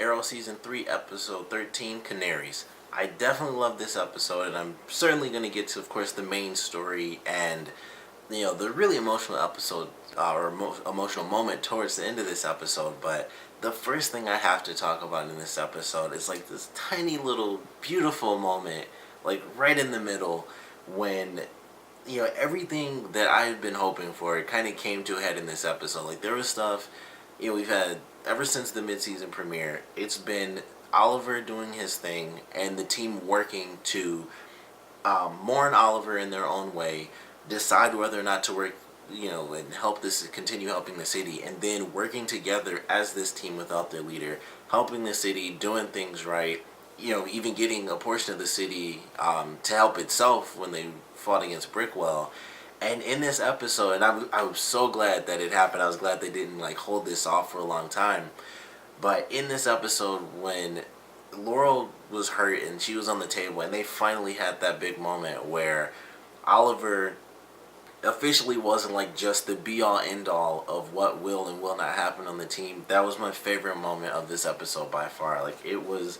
Arrow Season 3, Episode 13, Canaries. I definitely love this episode, and I'm certainly going to get to, of course, the main story and, the really emotional episode, emotional moment towards the end of this episode. But the first thing I have to talk about in this episode is, like, this tiny little beautiful moment, like, right in the middle when everything that I had been hoping for kind of came to a head in this episode. Like, there was stuff, we've had ever since the mid-season premiere. It's been Oliver doing his thing and the team working to mourn Oliver in their own way, decide whether or not to work, and help this continue helping the city, and then working together as this team without their leader, helping the city, doing things right. Even getting a portion of the city to help itself when they fought against Brickwell. And in this episode, and I was so glad that it happened. I was glad they didn't hold this off for a long time. But in this episode, when Laurel was hurt and she was on the table, and they finally had that big moment where Oliver officially wasn't just the be all end all of what will and will not happen on the team. That was my favorite moment of this episode by far. It was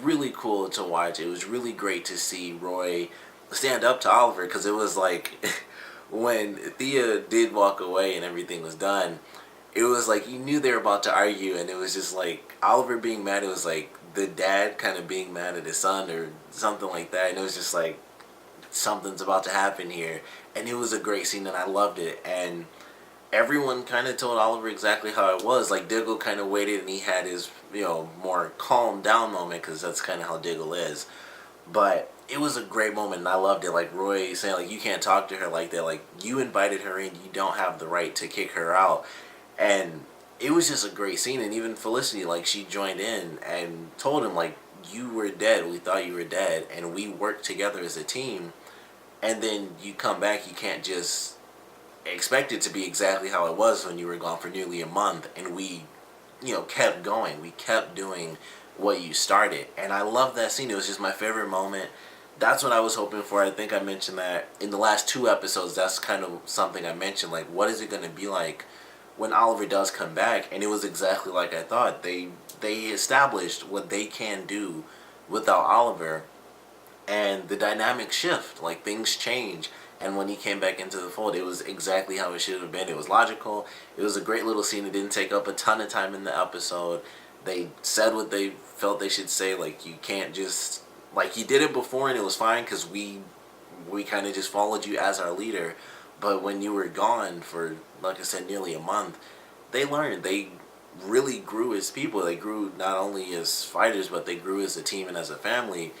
really cool to watch. It was really great to see Roy stand up to Oliver, because it was when Thea did walk away and everything was done, it was you knew they were about to argue, and it was just Oliver being mad. It was the dad kind of being mad at his son or something like that, and it was just something's about to happen here. And it was a great scene, and I loved it. And everyone kind of told Oliver exactly how it was. Diggle kind of waited, and he had his more calm down moment, because that's kind of how Diggle is. But it was a great moment, and I loved it. Roy saying you can't talk to her like that. You invited her in, you don't have the right to kick her out. And it was just a great scene. And even Felicity, she joined in and told him you were dead, we thought you were dead, and we worked together as a team. And then you come back, you can't just expect it to be exactly how it was when you were gone for nearly a month. And we kept going, we kept doing what you started. And I love that scene. It was just my favorite moment. That's what I was hoping for. I think I mentioned that in the last 2 episodes. That's kind of something I mentioned, what is it going to be like when Oliver does come back? And it was exactly like I thought. They established what they can do without Oliver, and the dynamics shift. Things change. And when he came back into the fold, it was exactly how it should have been. It was logical. It was a great little scene. It didn't take up a ton of time in the episode. They said what they felt they should say. You can't just... you did it before, and it was fine, because we kind of just followed you as our leader. But when you were gone for, like I said, nearly a month, they learned. They really grew as people. They grew not only as fighters, but they grew as a team and as a family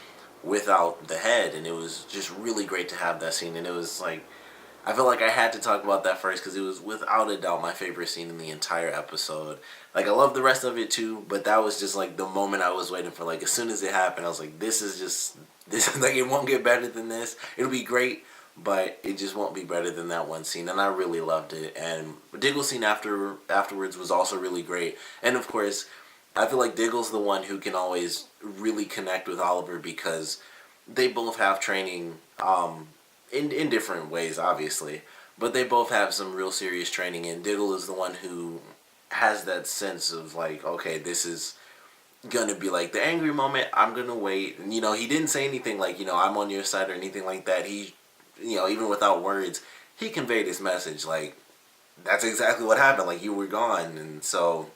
without the head. And it was just really great to have that scene. And it was I feel like I had to talk about that first, because it was without a doubt my favorite scene in the entire episode. I love the rest of it too, but that was just the moment I was waiting for. As soon as it happened, I was this is just, this it won't get better than this. It'll be great, but it just won't be better than that one scene. And I really loved it. And Diggle's scene afterwards was also really great. And of course, I feel like Diggle's the one who can always really connect with Oliver, because they both have training in different ways, obviously, but they both have some real serious training. And Diggle is the one who has that sense of okay, this is gonna be the angry moment. I'm gonna wait. And he didn't say anything I'm on your side or anything like that. He, even without words, he conveyed his message. That's exactly what happened. You were gone. And so,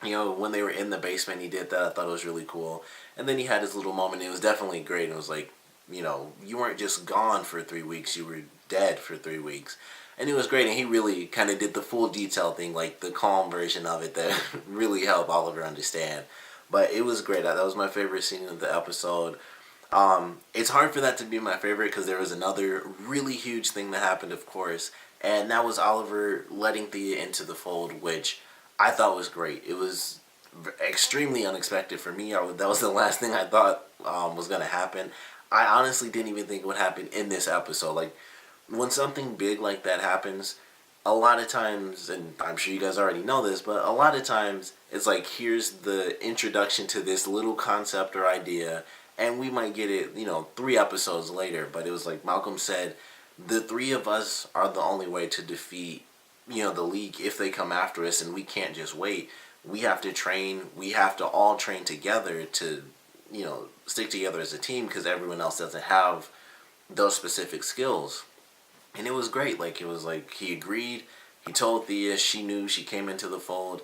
when they were in the basement, he did that. I thought it was really cool. And then he had his little moment. It was definitely great. It was you weren't just gone for 3 weeks, you were dead for 3 weeks. And it was great. And he really kind of did the full detail thing, the calm version of it that really helped Oliver understand. But it was great. That was my favorite scene of the episode. It's hard for that to be my favorite, because there was another really huge thing that happened, of course. And that was Oliver letting Thea into the fold, which I thought was great. It was extremely unexpected for me. That was the last thing I thought was going to happen. I honestly didn't even think it would happen in this episode. When something big like that happens, a lot of times, and I'm sure you guys already know this, but a lot of times it's here's the introduction to this little concept or idea, and we might get it, 3 episodes later. But it was Malcolm said, the 3 of us are the only way to defeat, the League if they come after us, and we can't just wait. we have to train, we have to all train together to, stick together as a team because everyone else doesn't have those specific skills. And it was great. Like, it was like he agreed, he told Thea, she knew, she came into the fold,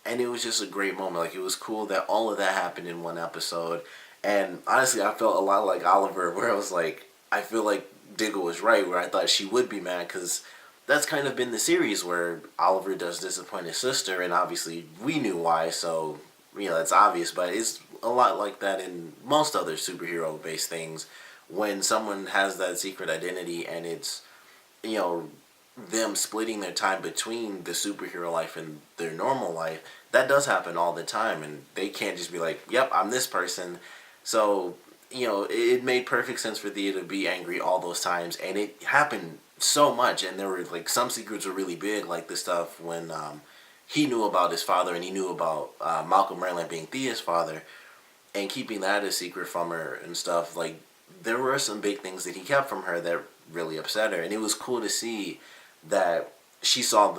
and it was just a great moment. Like, it was cool that all of that happened in one episode. And honestly, I felt a lot like Oliver, where I was like, I feel like Diggle was right, where I thought she would be mad, because that's kind of been the series where Oliver does disappoint his sister, and obviously we knew why, so, that's obvious, but it's a lot like that in most other superhero-based things. When someone has that secret identity and it's, you know, them splitting their time between the superhero life and their normal life, that does happen all the time, and they can't just be like, yep, I'm this person. So, it made perfect sense for Thea to be angry all those times, and it happened so much, and there were, like, some secrets were really big, like the stuff when he knew about his father, and he knew about Malcolm Merlin being Thea's father, and keeping that a secret from her and stuff. Like, there were some big things that he kept from her that really upset her, and it was cool to see that she saw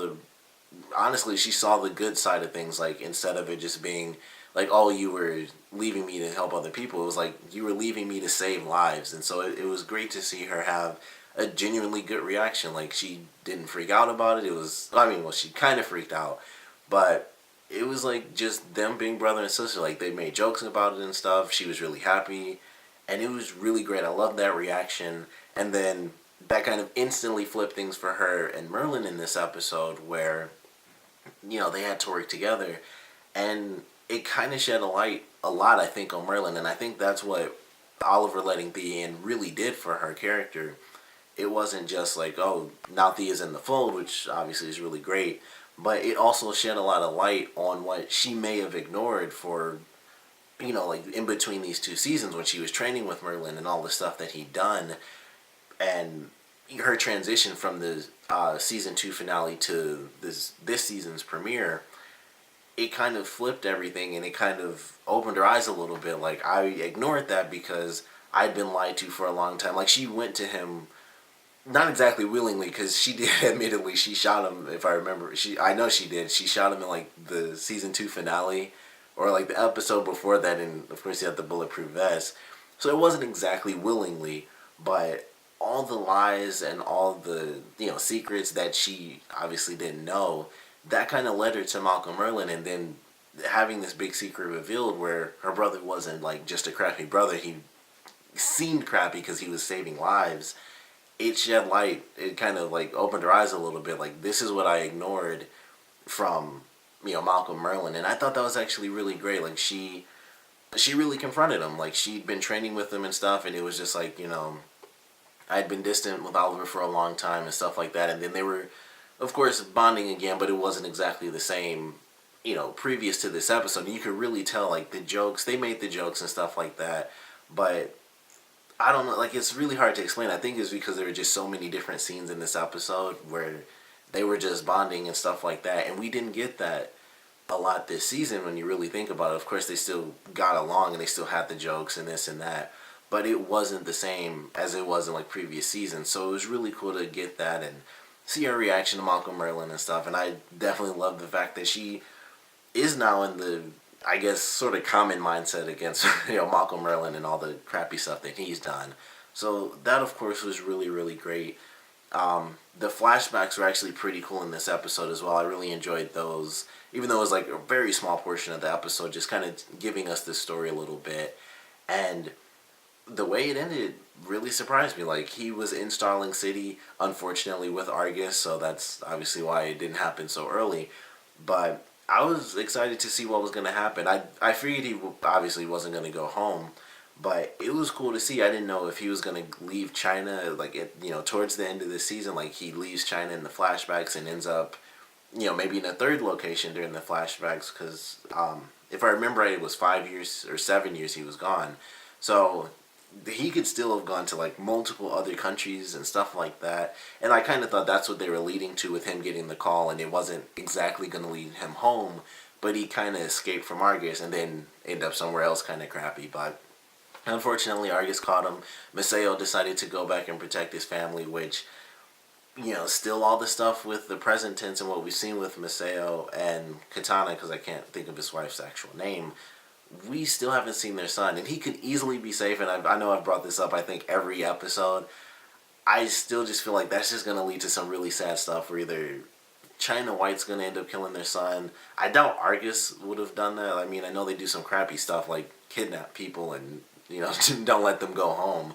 she saw the good side of things. Like, instead of it just being like, oh, you were leaving me to help other people, it was like, you were leaving me to save lives. And so it was great to see her have a genuinely good reaction. Like, she didn't freak out about it. It was, she kind of freaked out, but it was like just them being brother and sister. Like, they made jokes about it and stuff. She was really happy, and it was really great. I loved that reaction. And then that kind of instantly flipped things for her and Merlin in this episode, where, they had to work together, and it kind of shed a lot, I think, on Merlin. And I think that's what Oliver letting Thea in really did for her character. It wasn't just like, oh, now Thea's in the fold, which obviously is really great, but it also shed a lot of light on what she may have ignored for, like, in between these two seasons, when she was training with Merlin and all the stuff that he'd done, and her transition from the season 2 finale to this season's premiere. It kind of flipped everything, and it kind of opened her eyes a little bit. Like, I ignored that because I'd been lied to for a long time. Like, she went to him, not exactly willingly, because she did, admittedly, she shot him, if I remember. I know she did. She shot him in, like, the season 2 finale, or, like, the episode before that, and, of course, he had the bulletproof vest. So it wasn't exactly willingly, but all the lies and all the, secrets that she obviously didn't know, that kind of led her to Malcolm Merlin. And then having this big secret revealed, where her brother wasn't, like, just a crappy brother. He seemed crappy because he was saving lives. It shed light. It kind of, like, opened her eyes a little bit. Like, this is what I ignored from, Malcolm Merlin. And I thought that was actually really great. Like, she really confronted him. Like, she'd been training with him and stuff, and it was just like, I'd been distant with Oliver for a long time and stuff like that. And then they were, of course, bonding again, but it wasn't exactly the same, previous to this episode. And you could really tell, like, the jokes, they made the jokes and stuff like that. But I don't know, like, it's really hard to explain. I think it's because there were just so many different scenes in this episode where they were just bonding and stuff like that. And we didn't get that a lot this season when you really think about it. Of course, they still got along and they still had the jokes and this and that, but it wasn't the same as it was in, like, previous seasons. So it was really cool to get that and see her reaction to Malcolm Merlin and stuff. And I definitely love the fact that she is now in the, I guess, sort of common mindset against, Malcolm Merlin and all the crappy stuff that he's done. So that, of course, was really, really great. The flashbacks were actually pretty cool in this episode as well. I really enjoyed those, even though it was, like, a very small portion of the episode, just kind of giving us this story a little bit. And the way it ended really surprised me. Like, he was in Starling City, unfortunately, with Argus, so that's obviously why it didn't happen so early. But I was excited to see what was going to happen. I figured he obviously wasn't going to go home, but it was cool to see. I didn't know if he was going to leave China, like, towards the end of the season, like, he leaves China in the flashbacks and ends up, maybe in a third location during the flashbacks, because if I remember right, it was 5 years or 7 years he was gone. So he could still have gone to, like, multiple other countries and stuff like that. And I kind of thought that's what they were leading to with him getting the call, and it wasn't exactly going to lead him home, but he kind of escaped from Argus and then ended up somewhere else kind of crappy. But unfortunately, Argus caught him. Maseo decided to go back and protect his family, which still all the stuff with the present tense and what we've seen with Maseo and Katana, because I can't think of his wife's actual name. We still haven't seen their son, and he could easily be safe. And I know I've brought this up, I think, every episode. I still just feel like that's just going to lead to some really sad stuff where either China White's going to end up killing their son. I doubt Argus would have done that. I mean, I know they do some crappy stuff like kidnap people and, don't let them go home.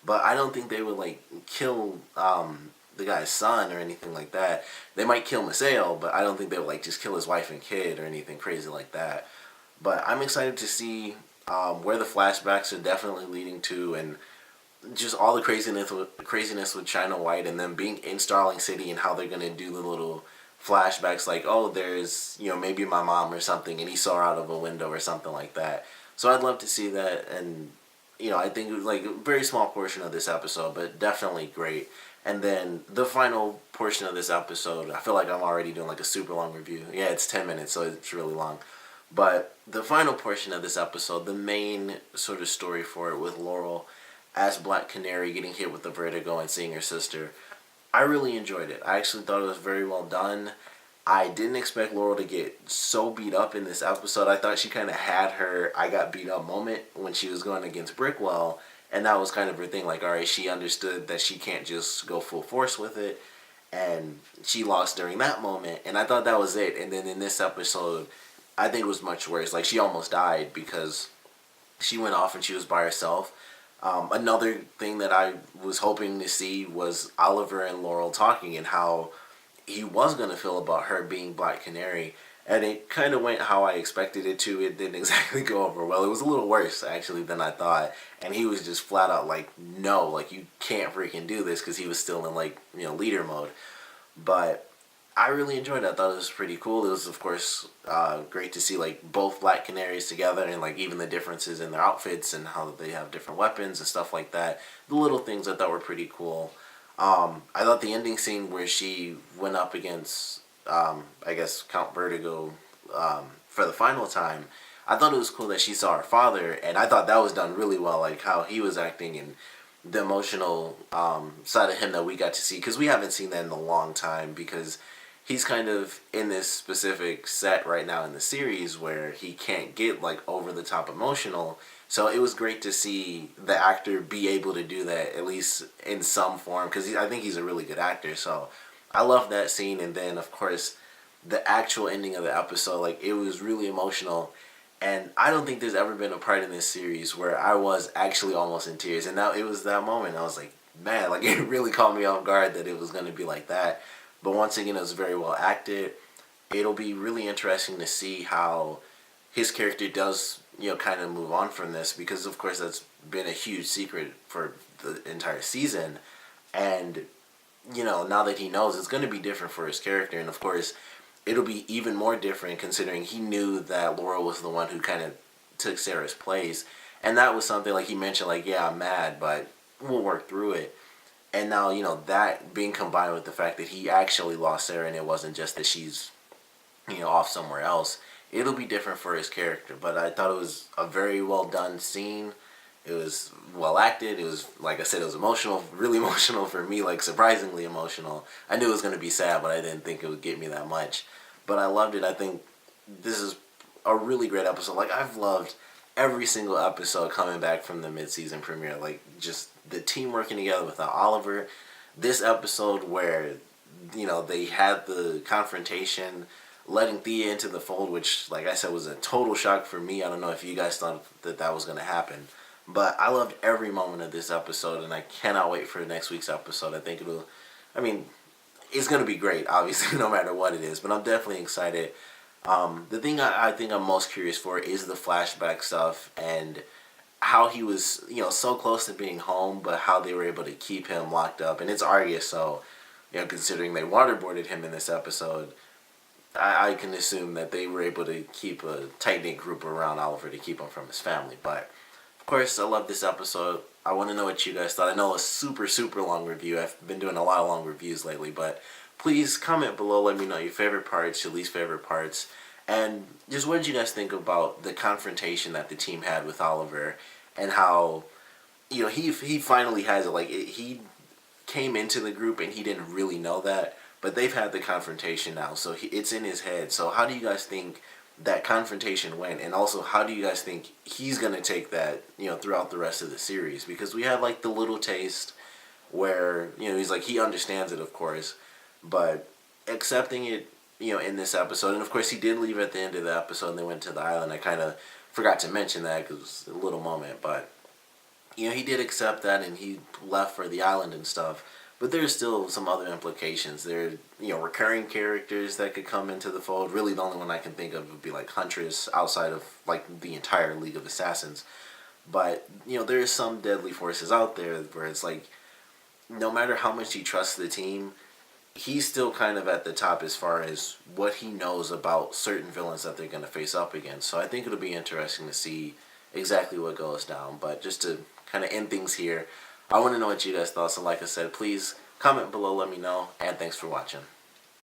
But I don't think they would, kill the guy's son or anything like that. They might kill Maseo, but I don't think they would, just kill his wife and kid or anything crazy like that. But I'm excited to see where the flashbacks are definitely leading to, and just all the craziness with China White and them being in Starling City and how they're going to do the little flashbacks like, oh, there's, maybe my mom or something and he saw her out of a window or something like that. So I'd love to see that, and, I think it was a very small portion of this episode, but definitely great. And then the final portion of this episode, I feel like I'm already doing a super long review. Yeah, it's 10 minutes, so it's really long. But the final portion of this episode, the main sort of story for it with Laurel as Black Canary getting hit with the vertigo and seeing her sister, I really enjoyed it. I actually thought it was very well done. I didn't expect Laurel to get so beat up in this episode. I thought she kind of had her I got beat up moment when she was going against Brickwell, and that was kind of her thing. Alright, she understood that she can't just go full force with it, and she lost during that moment, and I thought that was it. And then in this episode, I think it was much worse. She almost died because she went off and she was by herself. Another thing that I was hoping to see was Oliver and Laurel talking and how he was going to feel about her being Black Canary. And it kind of went how I expected it to. It didn't exactly go over well. It was a little worse, actually, than I thought. And he was just flat out no, you can't freaking do this, because he was still in, leader mode. But I really enjoyed it. I thought it was pretty cool. It was, of course, great to see both Black Canaries together, and even the differences in their outfits and how they have different weapons and stuff like that. The little things I thought were pretty cool. I thought the ending scene where she went up against, I guess, Count Vertigo for the final time, I thought it was cool that she saw her father, and I thought that was done really well, how he was acting and the emotional side of him that we got to see, because we haven't seen that in a long time, because he's kind of in this specific set right now in the series where he can't get over the top emotional. So it was great to see the actor be able to do that, at least in some form, because I think he's a really good actor. So I love that scene. And then, of course, the actual ending of the episode, it was really emotional. And I don't think there's ever been a part in this series where I was actually almost in tears. And now it was that moment. I was like, man, it really caught me off guard that it was going to be like that. But once again, it was very well acted. It'll be really interesting to see how his character does, kind of move on from this, because of course that's been a huge secret for the entire season. And, now that he knows, it's going to be different for his character. And of course, it'll be even more different considering he knew that Laurel was the one who kind of took Sarah's place. And that was something he mentioned, yeah, I'm mad, but we'll work through it. And now, that being combined with the fact that he actually lost Sarah and it wasn't just that she's, off somewhere else, it'll be different for his character. But I thought it was a very well done scene. It was well acted. It was, like I said, it was emotional, really emotional for me, surprisingly emotional. I knew it was going to be sad, but I didn't think it would get me that much. But I loved it. I think this is a really great episode. I've loved every single episode coming back from the mid-season premiere. Just the team working together without Oliver. This episode where, they had the confrontation, letting Thea into the fold, which, like I said, was a total shock for me. I don't know if you guys thought that was going to happen. But I loved every moment of this episode, and I cannot wait for next week's episode. I think it's going to be great, obviously, no matter what it is. But I'm definitely excited. The thing I think I'm most curious for is the flashback stuff and how he was, so close to being home, but how they were able to keep him locked up. And it's Argus, so, considering they waterboarded him in this episode, I can assume that they were able to keep a tight-knit group around Oliver to keep him from his family. But, of course, I love this episode. I want to know what you guys thought. I know a super, super long review. I've been doing a lot of long reviews lately, but please comment below. Let me know your favorite parts, your least favorite parts. And just what did you guys think about the confrontation that the team had with Oliver and how, he finally has it. He came into the group and he didn't really know that, but they've had the confrontation now, so it's in his head. So how do you guys think that confrontation went, and also how do you guys think he's gonna take that, throughout the rest of the series? Because we had like the little taste where he's like, he understands it, of course, but accepting it, in this episode. And of course he did leave at the end of the episode and they went to the island. I kind of forgot to mention that because it was a little moment, but he did accept that and he left for the island and stuff. But there's still some other implications. There are, recurring characters that could come into the fold. Really, the only one I can think of would be like Huntress, outside of like the entire League of Assassins. But there are some deadly forces out there where it's like, no matter how much he trusts the team, he's still kind of at the top as far as what he knows about certain villains that they're going to face up against. So I think it'll be interesting to see exactly what goes down. But just to kind of end things here, I want to know what you guys thought. So like I said, please comment below, let me know, and thanks for watching.